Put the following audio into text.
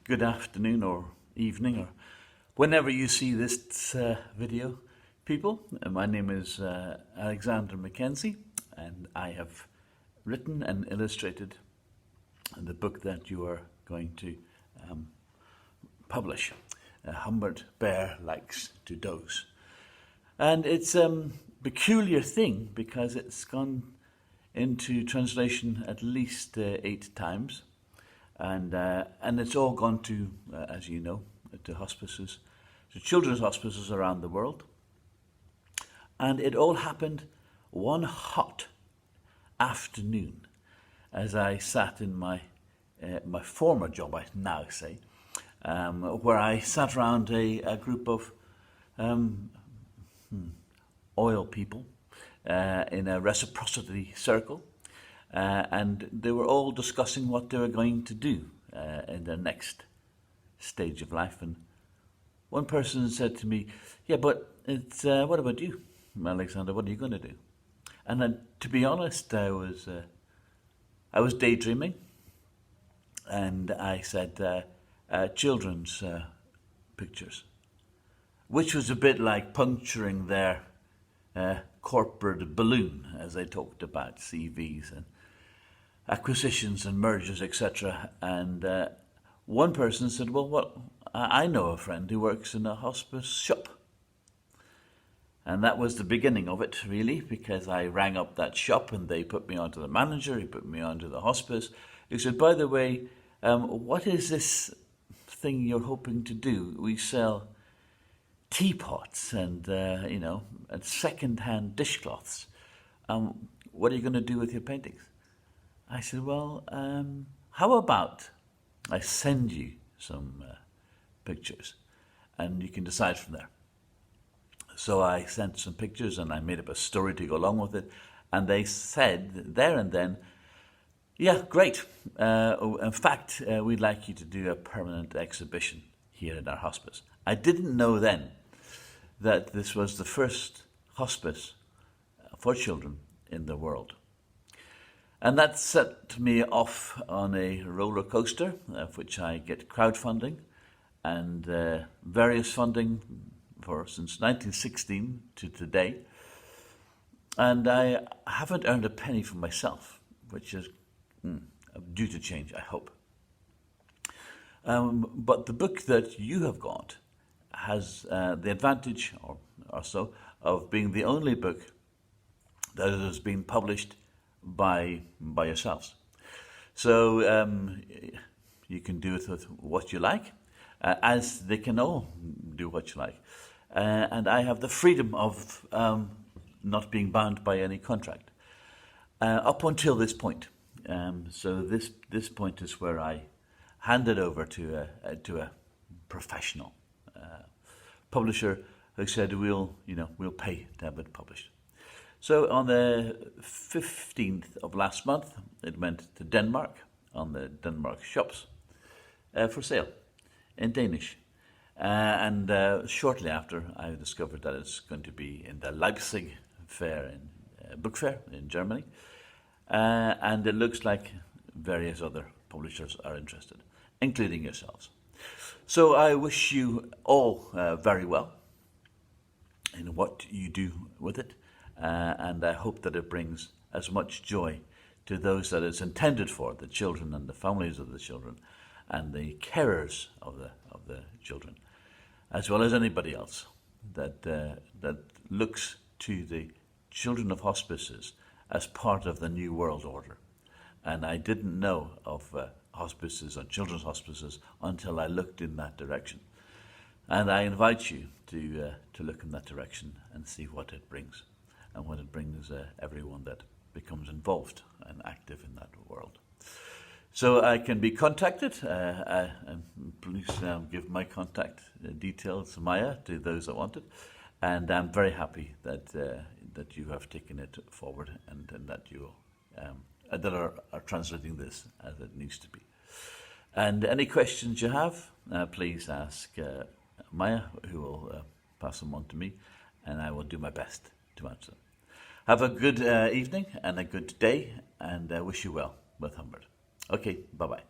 good afternoon or evening or whenever you see this video, people. My name is Alexander Mackenzie, and I have written and illustrated the book that you are going to publish, Humbert Bear Likes to Doze. And it's a peculiar thing because it's gone into translation at least 8 times. And it's all gone to, as you know, to hospices, to children's hospices around the world. And it all happened one hot afternoon as I sat in my former job, I now say, where I sat around a group of oil people in a reciprocity circle. And they were all discussing what they were going to do in their next stage of life. And one person said to me, "Yeah, but it's what about you, Alexander? What are you going to do?" And then, to be honest, I was daydreaming, and I said children's pictures, which was a bit like puncturing their corporate balloon as they talked about CVs and acquisitions and mergers, etc. And one person said, well, I know a friend who works in a hospice shop. And that was the beginning of it, really, because I rang up that shop and they put me onto the manager, he put me onto the hospice. He said, by the way, what is this thing you're hoping to do? We sell teapots and, and second-hand dishcloths. What are you going to do with your paintings? I said, well, how about I send you some pictures and you can decide from there. So I sent some pictures and I made up a story to go along with it. And they said there and then, yeah, great. In fact, we'd like you to do a permanent exhibition here in our hospice. I didn't know then that this was the first hospice for children in the world. And that set me off on a roller coaster, of which I get crowdfunding and various funding for since 1916 to today. And I haven't earned a penny for myself, which is due to change, I hope. But the book that you have got has the advantage, or so, of being the only book that has been published by yourselves. So you can do it with what you like, as they can all do what you like. And I have the freedom of not being bound by any contract up until this point. So this point is where I hand it over to a professional publisher who said we'll pay to have it published. So on the 15th of last month, it went to Denmark on the Denmark shops for sale in Danish. And shortly after, I discovered that it's going to be in the Leipzig fair, book fair in Germany. And it looks like various other publishers are interested, including yourselves. So I wish you all very well in what you do with it. And I hope that it brings as much joy to those that it's intended for, the children and the families of the children and the carers of the children, as well as anybody else that looks to the children of hospices as part of the new world order. And I didn't know of hospices or children's hospices until I looked in that direction. And I invite you to look in that direction and see what it brings. And when it brings everyone that becomes involved and active in that world. So I can be contacted, and please give my contact details, Maya, to those that want it. And I'm very happy that you have taken it forward and that you that are translating this as it needs to be. And any questions you have, please ask Maya, who will pass them on to me, and I will do my best to answer them. Have a good evening and a good day, and I wish you well with Humbert. Okay, bye-bye.